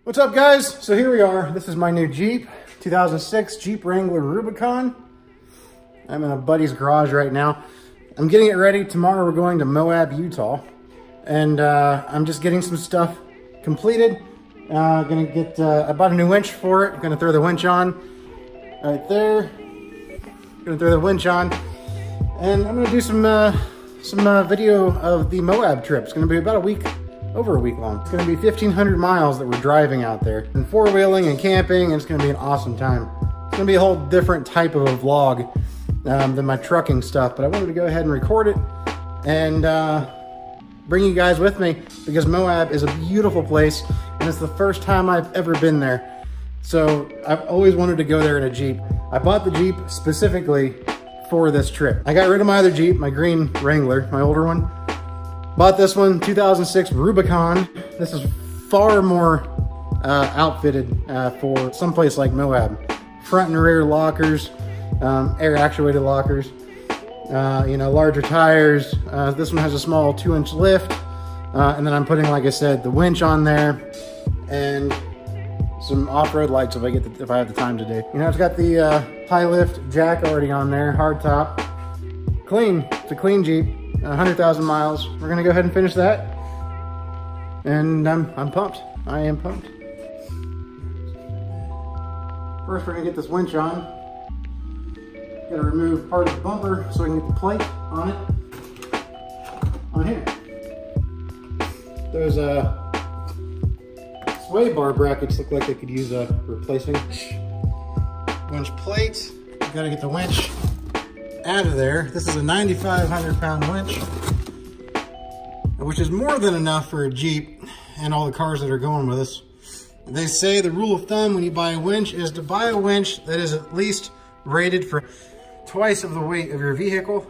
What's up, guys? So here we are. This is my new Jeep, 2006 Jeep Wrangler Rubicon. I'm in a buddy's garage right now. I'm getting it ready. Tomorrow we're going to MOAB, Utah. And I'm just getting some stuff completed. Gonna get, I bought a new winch for it. Gonna throw the winch on right there. Gonna throw the winch on. And I'm gonna do some video of the MOAB trip. It's gonna be about over a week long. It's gonna be 1,500 miles that we're driving out there. And four-wheeling and camping, and it's gonna be an awesome time. It's gonna be a whole different type of a vlog than my trucking stuff, but I wanted to go ahead and record it and bring you guys with me because MOAB is a beautiful place and it's the first time I've ever been there. So I've always wanted to go there in a Jeep. I bought the Jeep specifically for this trip. I got rid of my other Jeep, my green Wrangler, my older one. Bought this one, 2006 Rubicon. This is far more outfitted for someplace like MOAB. Front and rear lockers, air actuated lockers, you know, larger tires. This one has a small 2-inch lift. And then I'm putting, like I said, the winch on there and some off-road lights if I have the time today. You know, it's got the high lift jack already on there, hard top. Clean, it's a clean Jeep. 100,000 miles. We're gonna go ahead and finish that. And I'm pumped. I am pumped. First, we're gonna get this winch on. Gotta remove part of the bumper so I can get the plate on it. On here. Those sway bar brackets look like they could use a replacing winch plate. Gotta get the winch out of there. This is a 9,500 pound winch, which is more than enough for a Jeep and all the cars that are going with us. They say the rule of thumb when you buy a winch is to buy a winch that is at least rated for twice of the weight of your vehicle.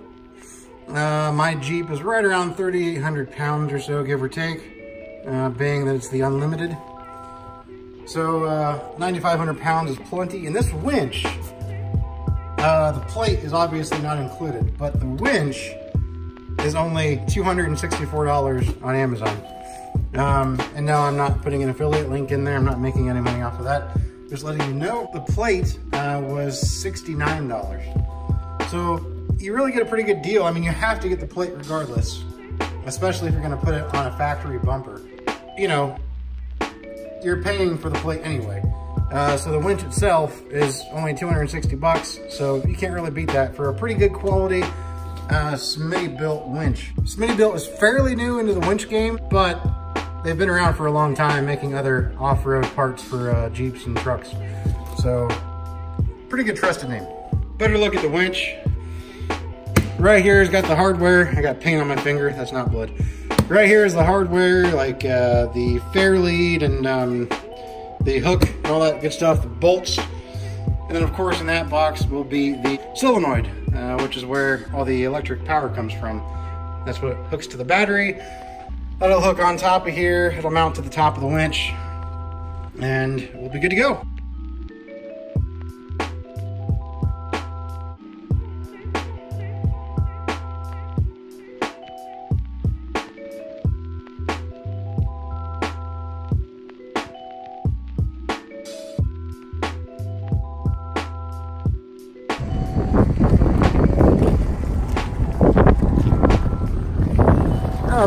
My Jeep is right around 3,800 pounds or so, give or take, being that it's the Unlimited. So 9,500 pounds is plenty. And this winch, the plate is obviously not included, but the winch is only $264 on Amazon. And no, I'm not putting an affiliate link in there. I'm not making any money off of that. Just letting you know, the plate was $69. So you really get a pretty good deal. I mean, you have to get the plate regardless, especially if you're gonna put it on a factory bumper. You know, you're paying for the plate anyway. So the winch itself is only 260 bucks, so you can't really beat that for a pretty good quality Smittybilt winch. Smittybilt is fairly new into the winch game, but they've been around for a long time making other off-road parts for Jeeps and trucks. So pretty good trusted name. Better look at the winch. Right here has got the hardware. I got paint on my finger, that's not blood. Right here is the hardware, like the fair lead and the hook and all that good stuff, the bolts. And then of course in that box will be the solenoid, which is where all the electric power comes from. That's what hooks to the battery. That'll hook on top of here. It'll mount to the top of the winch and we'll be good to go.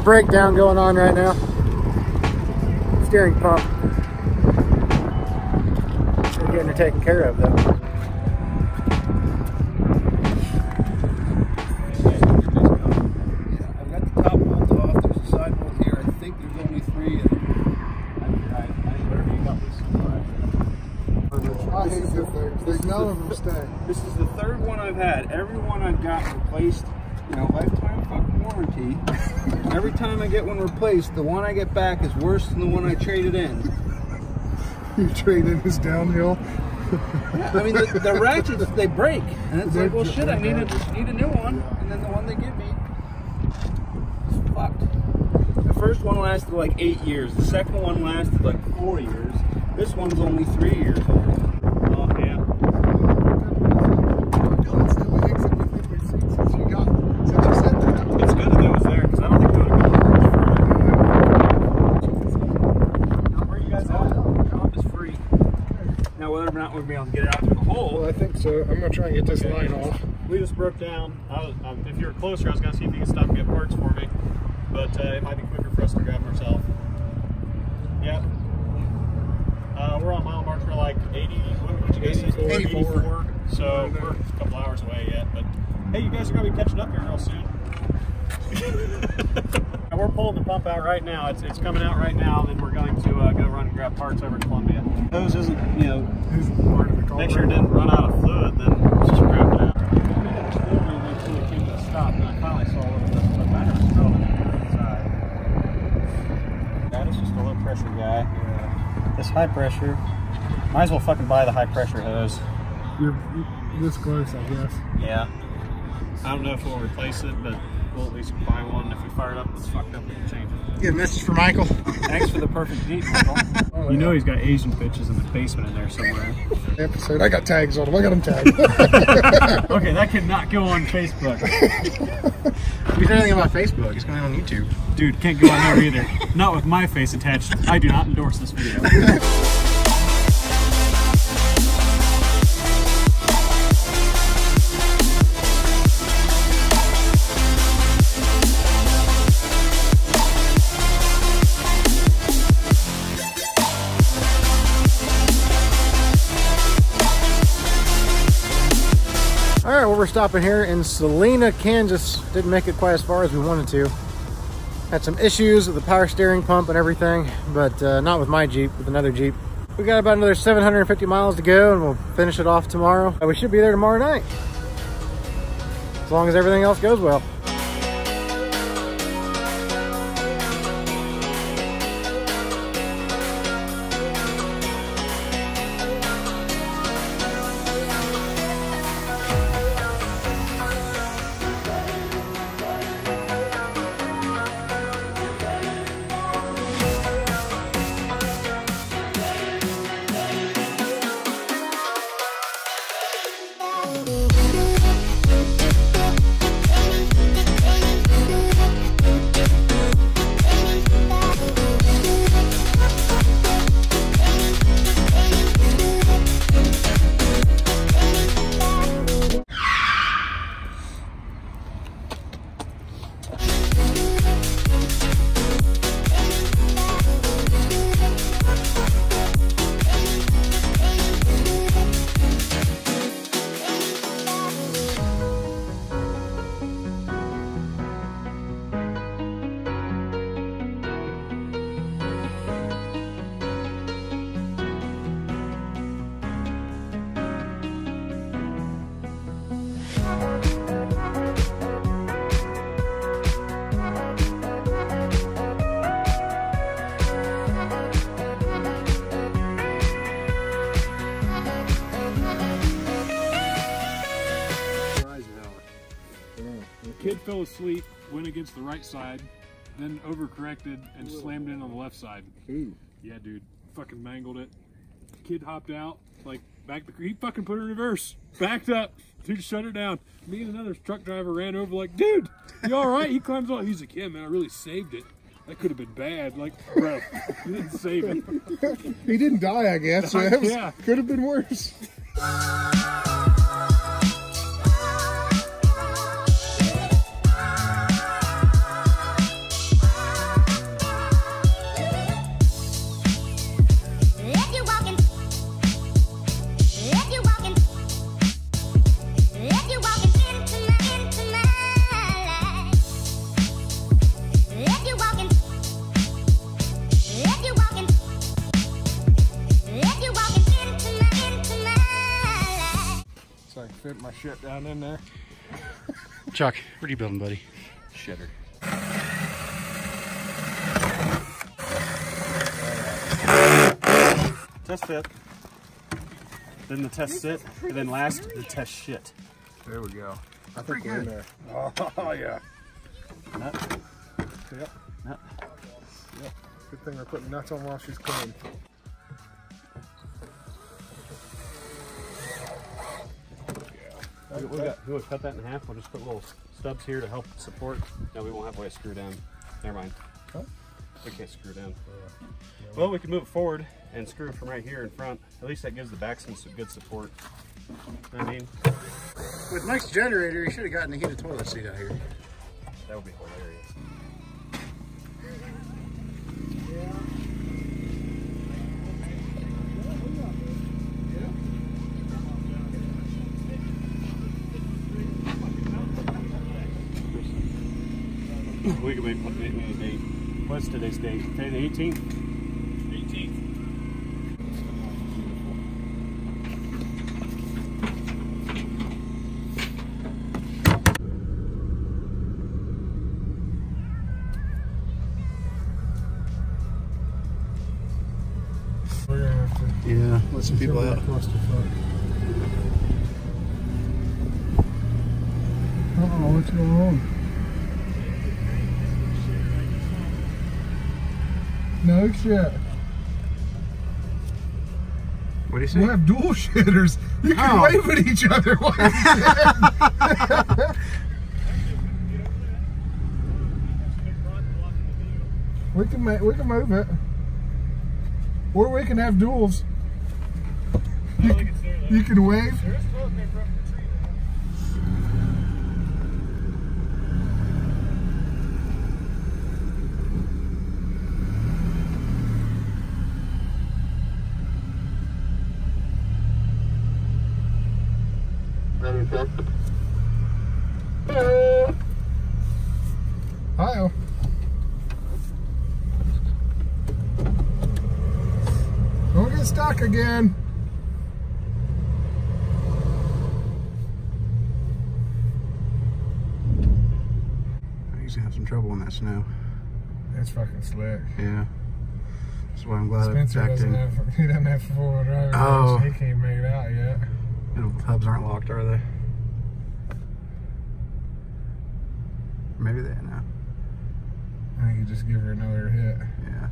Breakdown going on right now. Steering pump. We're getting it taken care of though. I've got the top bolt off. There's a side bolt here. I think there's only 3. And whatever you got this. I hate this thing. There's none of them stay. This is the 3rd one I've had. Every one I've got replaced. You know, lifetime fucking warranty. Every time I get one replaced, the one I get back is worse than the one I traded in. You trade in this downhill? Yeah, I mean, the ratchets, they break. And it's like, well, shit, I need a new one. And then the one they give me is fucked. The first one lasted like 8 years. The second one lasted like 4 years. This one's only 3 years old. Oh, yeah. It's good that it was there, because I don't think we would have gone much further. Where are you guys at? know whether or not we'll be able to get it out to the hole. Well, I think so. I'm gonna try and get this line off. We just broke down. If you were closer, I was gonna see if you could stop and get parts for me, but it might be quicker for us to grab them ourselves. Yeah. We're on mile marker like 80. What you guys say? 84. So we're a couple hours away yet. But hey, you guys are gonna be catching up here real soon. We're pulling the pump out right now. It's coming out right now. Then we're going to go run and grab parts over to Columbia. Hose isn't, you know, make sure it didn't run out of fluid. Then just grab it out. Until it came to a stop, and I finally saw what the matter was drilling inside. That is just a low pressure guy. Yeah. This high pressure, might as well fucking buy the high pressure hose. You're this close, I guess. Yeah. I don't know if we'll replace it, but we'll at least buy one. If we fire it up and it's fucked up, we can change it. Get a message for Michael. Thanks for the perfect Jeep, Michael. You know he's got Asian bitches in the basement in there somewhere. Episode. I got tags on them. I got them tagged. Okay, that could not go on Facebook. If you say anything about Facebook, it's going on YouTube. Dude, can't go on there either. Not with my face attached. I do not endorse this video. All right, well, we're stopping here in Salina, Kansas. Didn't make it quite as far as we wanted to. Had some issues with the power steering pump and everything, but not with my Jeep, with another Jeep. We got about another 750 miles to go, and we'll finish it off tomorrow. We should be there tomorrow night, as long as everything else goes well. Kid fell asleep, went against the right side, then overcorrected and slammed in on the left side. Ooh. Yeah, dude, fucking mangled it. Kid hopped out, like he fucking put it in reverse, backed up. Dude shut her down. Me and another truck driver ran over, like, dude, you all right? He climbs on. He's like, yeah, man, I really saved it. That could have been bad. Like, bro, you didn't save it. He didn't die, I guess. So that was, Yeah. could have been worse. So I can fit my shit down in there. Chuck, what are you building, buddy? Shitter. Test fit. Then the test sit, and then last, the test shit. There we go. I think we're in there. Oh, yeah. Nut. Yep. Nut. Yep. Good thing we're putting nuts on while she's clean. We'll cut that in half. We'll just put little stubs here to help support. No, we won't have a way to screw down. Never mind. Huh? We can't screw it in. Well, we can move it forward and screw it from right here in front. At least that gives the back some good support. You know what I mean? With Mike's generator, you should have gotten a heated toilet seat out here. That would be hilarious. We can make a date. What's today's date? Today the 18th? 18th. We're gonna have to. Yeah, let some people out. Uh-oh, what's going on? No shit. What do you say? We'll have dual shitters. You can wave at each other. We can move it, or we can have duals. You can wave. Hi-oh. Don't get stuck again. He's gonna have some trouble in that snow. It's fucking slick. Yeah. That's why I'm glad Spencer I backed in. he doesn't have four-wheel drive. Oh. He can't make it out yet. The hubs aren't locked, are they? Maybe they are now. I think you just give her another hit. Yeah.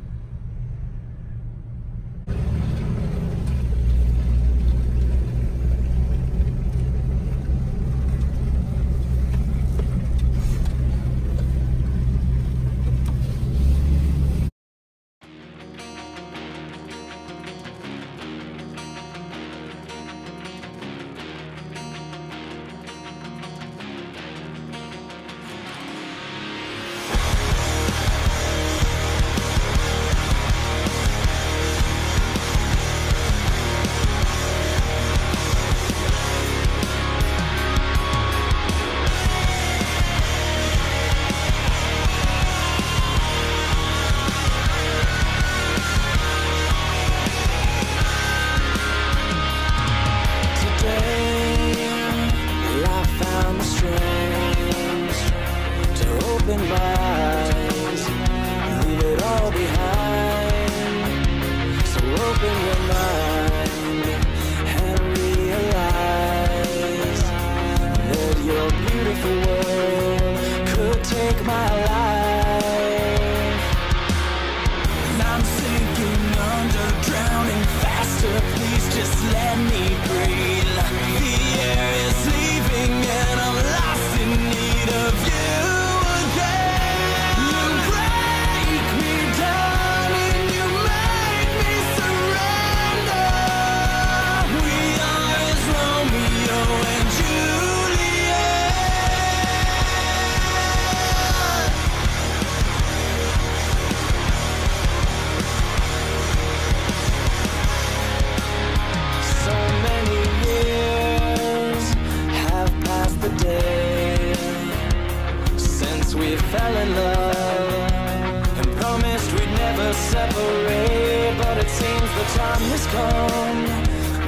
separate, but it seems the time has come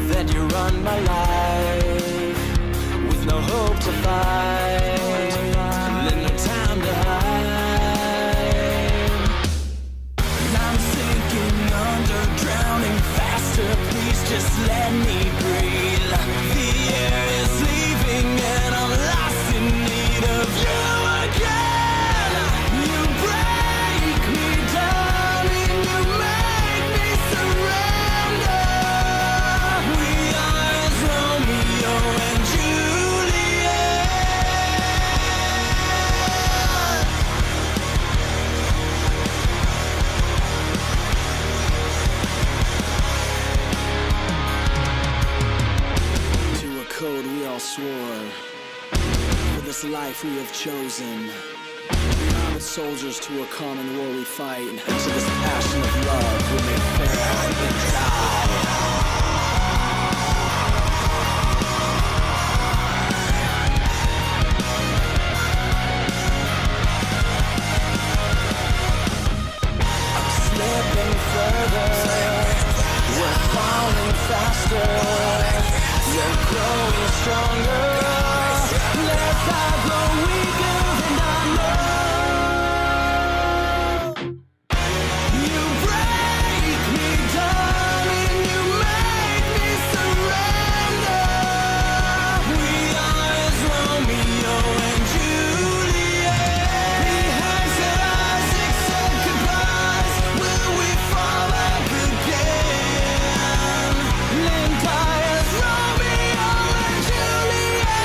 that you run my life with no hope to fight, and no time to hide. And I'm sinking under, drowning faster, please just let me breathe. The air is leaving and I'm lost in need of you again. swore. For this life we have chosen, we are not soldiers to a common war we fight, and to this passion of love we may fair and die. Slipping further, we're falling faster, we're growing stronger, let's not grow weaker than I know. You break me down and you make me surrender. We are as Romeo and Juliet. Behind said eyes accept goodbyes. Will we fall back again? Then die as Romeo and Juliet.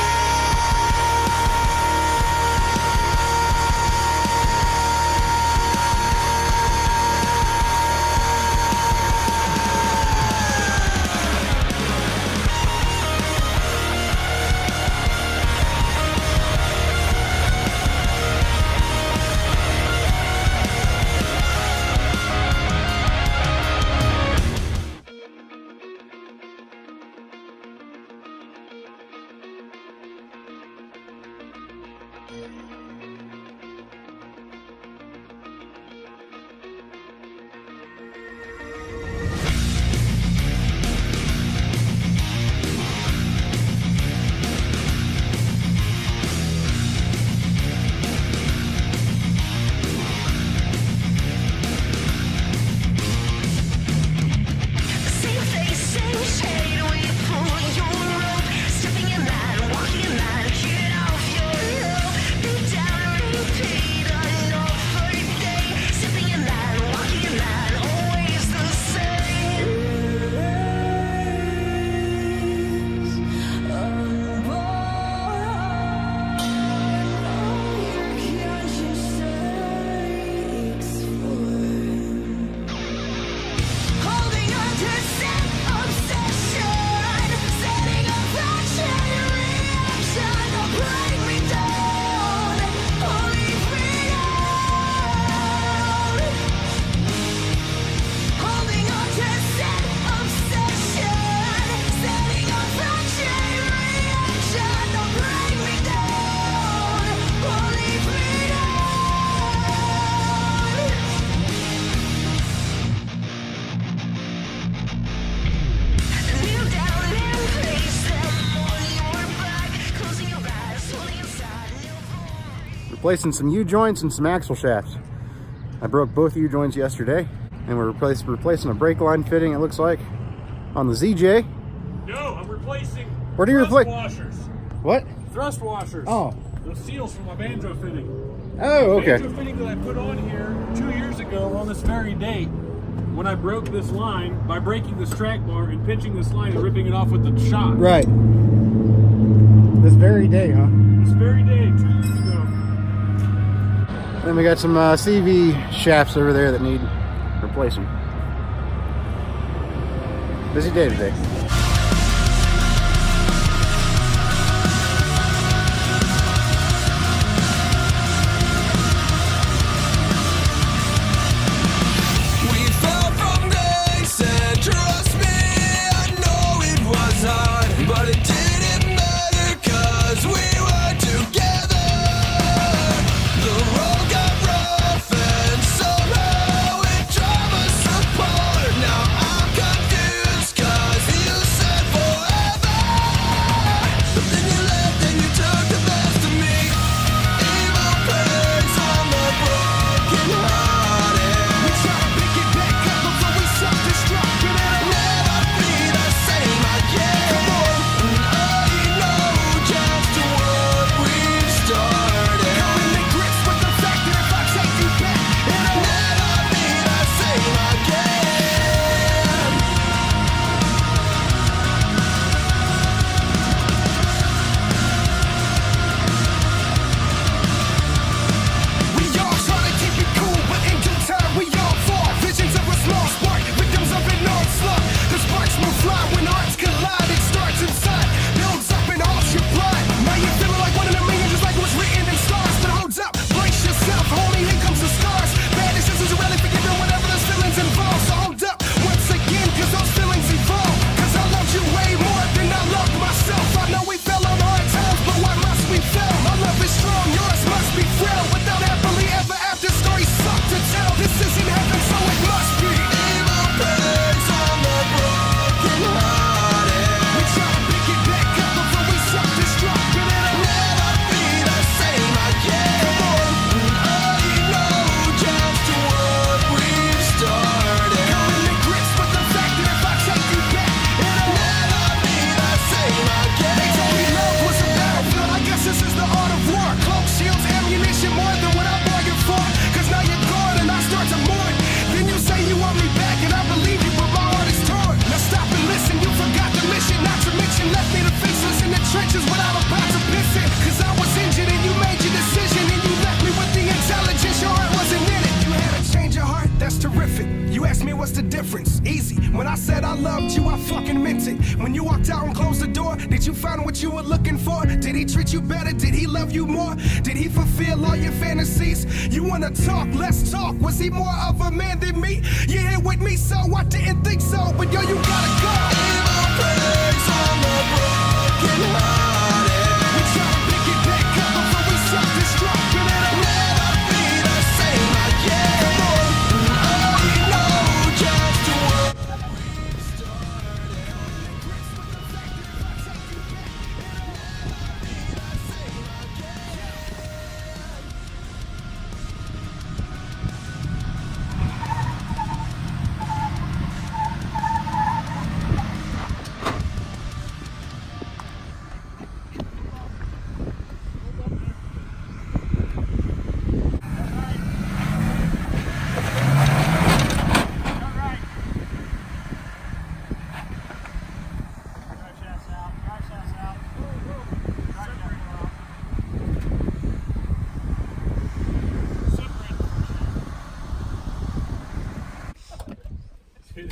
Replacing some U-joints and some axle shafts. I broke both U-joints yesterday, and we're replacing a brake line fitting, it looks like, on the ZJ. No, I'm replacing What are you thrust washers. What? Thrust washers. Oh. Those seals from my banjo fitting. Oh, okay. The banjo fitting that I put on here 2 years ago on this very date, when I broke this line by breaking this track bar and pinching this line and ripping it off with the shot. Right. This very day, huh? This very day, 2 years ago. Then we got some CV shafts over there that need replacing. Busy day today. Now I'm confused 'cause you When I said I loved you, I fucking meant it. When you walked out and closed the door, did you find what you were looking for? Did he treat you better? Did he love you more? Did he fulfill all your fantasies? You wanna talk? Let's talk. Was he more of a man than me? You're here with me, so I didn't think so. But yo, you gotta go. Praise on the broken hearted. We try to pick it back up before we self-destruct. And it'll never be the same again. Come on. Oh, you know just what we started. Regrets with the fact that if I take you back, it'll never be the same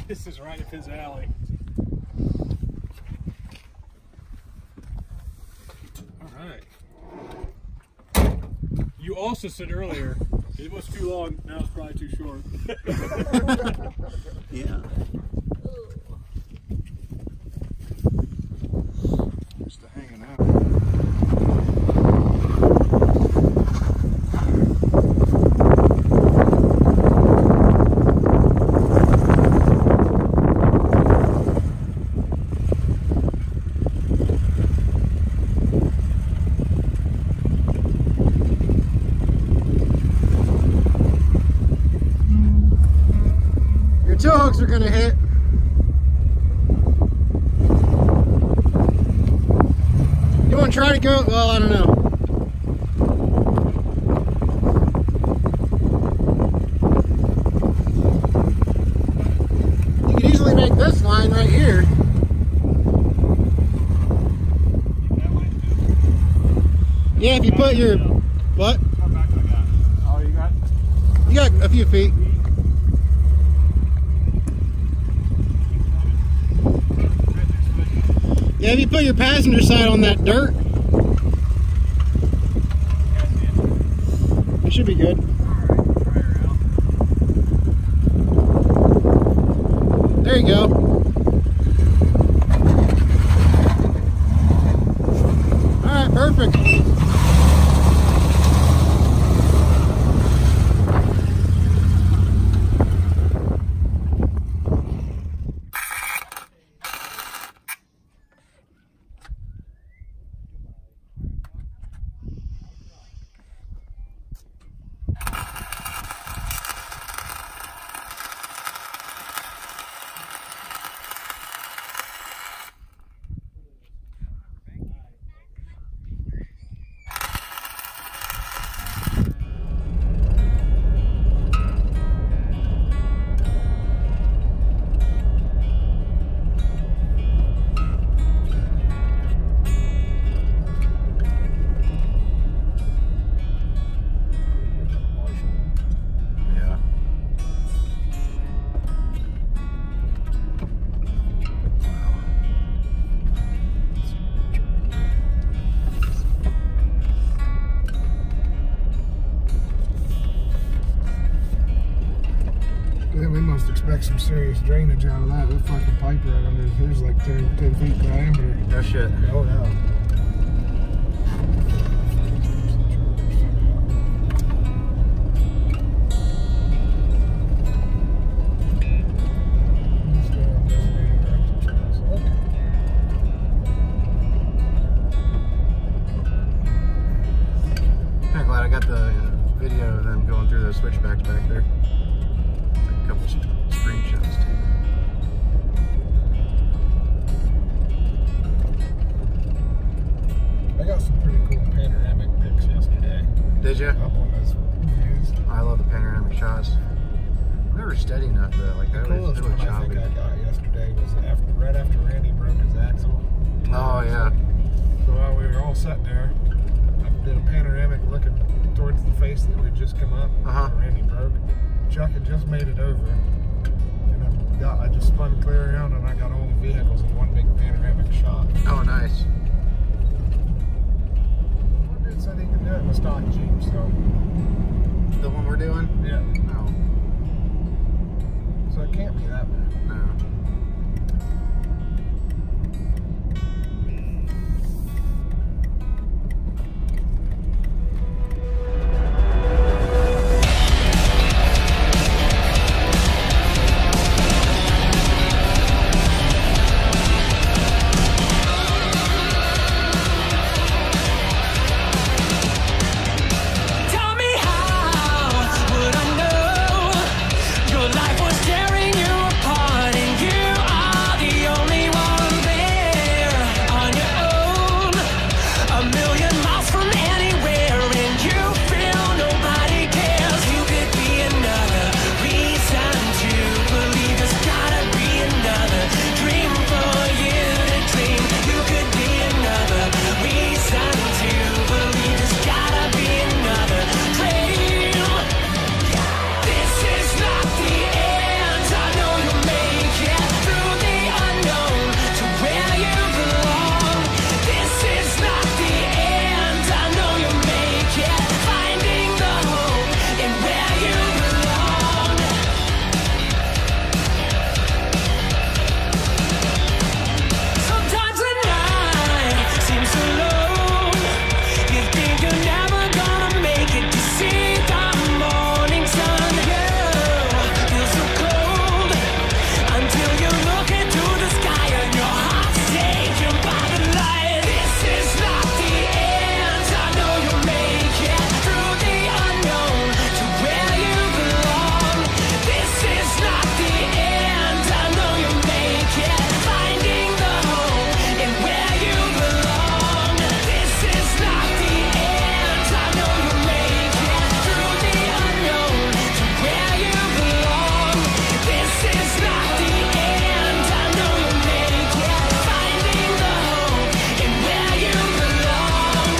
This is right up his alley. All right. You also said earlier it was too long. Now it's probably too short. Yeah. Just hanging out. Your tow hooks are gonna hit. You wanna try to go? Well, I don't know. You could easily make this line right here. Yeah, if you put your, what? How back I got? Oh, you got? You got a few feet. Yeah, if you put your passenger side on that dirt, it should be good. There you go. Alright, perfect. We must expect some serious drainage out of that. That fucking pipe right under here's like 10 feet diameter. No shit. Oh yeah. I'm glad I got the video of them going through those switchbacks back there. A couple screenshots too. I got some pretty cool panoramic pics yesterday. Did you? Up on those views. I love the panoramic shots. I'm never steady enough though. Like that was Coolest one I choppy. think I got yesterday was right after Randy broke his axle. Oh yeah. So while we were all sitting there, I did a panoramic looking towards the face that we'd just come up. Uh-huh. Randy broke. Chuck had just made it over. And I just spun clear around and I got all the vehicles in one big panoramic shot. Oh, nice. One dude said he could do it in a stock Jeep, so. The one we're doing? Yeah. Oh. So it can't be that bad. No. Tell me how would I know your life was tearing you apart and you are the only one there on your own, a million miles from anywhere and you feel nobody cares. You could be another reason to believe. There's gotta be another dream for you to dream. You could be another reason to believe. There's gotta be another dream. This is not the end. I know you'll make it through the unknown to where you belong. This is not the end. I know you'll make it, finding the hope in where you belong. Sometimes the night seems so long. You think you're never gonna make it to see the morning sun. You feel so cold until you look into the sky and your heart's taken by the light. This is not the end. I know you'll make it through the unknown to where you belong. This is not the end. I know you'll make it, finding the hope in where you belong. This is not the end. I know you'll make it through the unknown to where you belong. This is not the end. I know you'll make it, finding the hope in where you belong.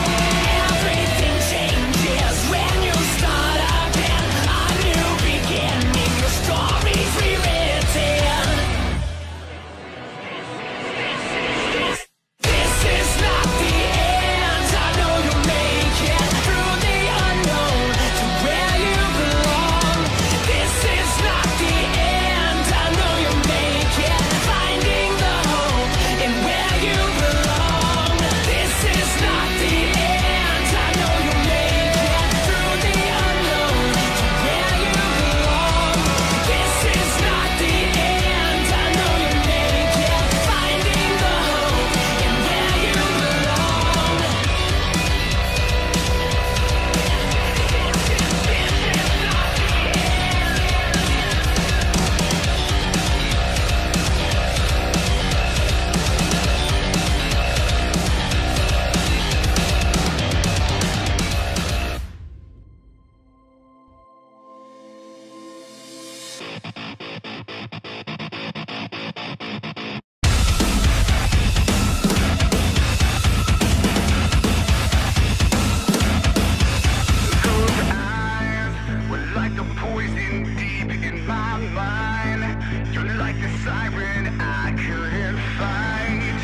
Everything changes when you start again. A new beginning, your story's rewritten. This is not the end. I know you'll make it through the unknown to where you belong. This is not the end. I know you'll make it, finding the hope in where you belong. This is not the end. I know you'll make it through the unknown to where you belong. This is not the end. I know you'll make it, finding the hope in where you belong. Those eyes were like a poison deep in my mind. You're like the siren I couldn't fight.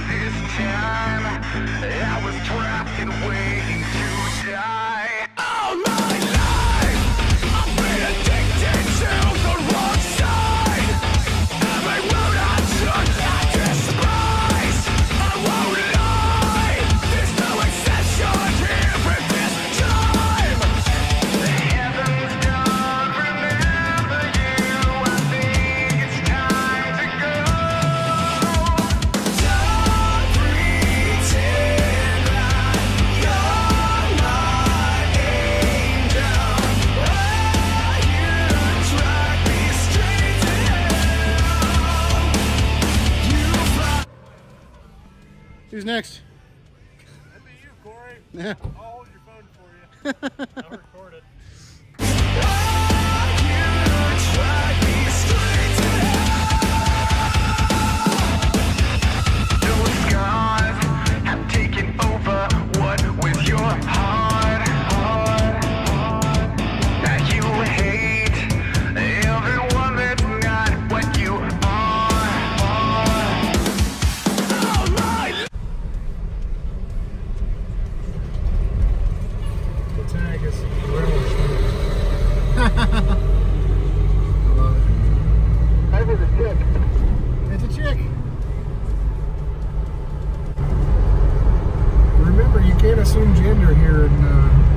This time I was trapped and waiting to die. All my life I've been addicted to the wrong side. Every road I took I despise. I won't lie, there's no exception here for this time. The heavens don't remember you. I think it's time to go. Don't pretend that you're my angel. Oh, you drag me straight to hell. You fly. Who's next? That'd be you, Corey. Yeah. I'll hold your phone for you. I'll record it. Those scars have taken over what was yours. this. I love it. That was a chick. It's a chick. Remember, you can't assume gender here in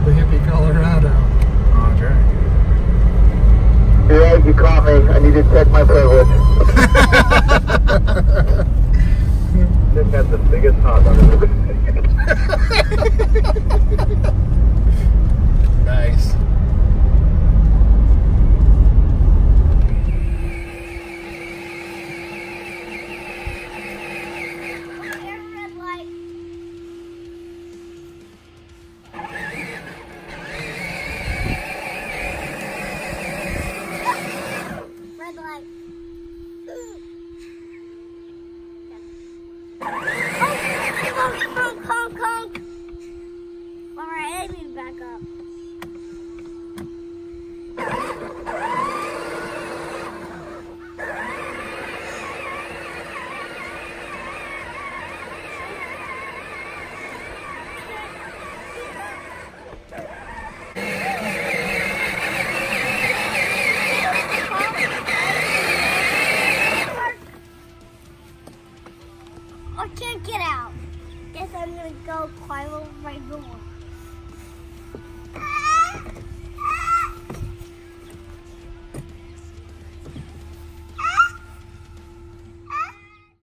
the hippie Colorado. Oh, that's right. Yeah, you caught me. I need to check my privilege. Chick has the biggest hot dog I've ever seen.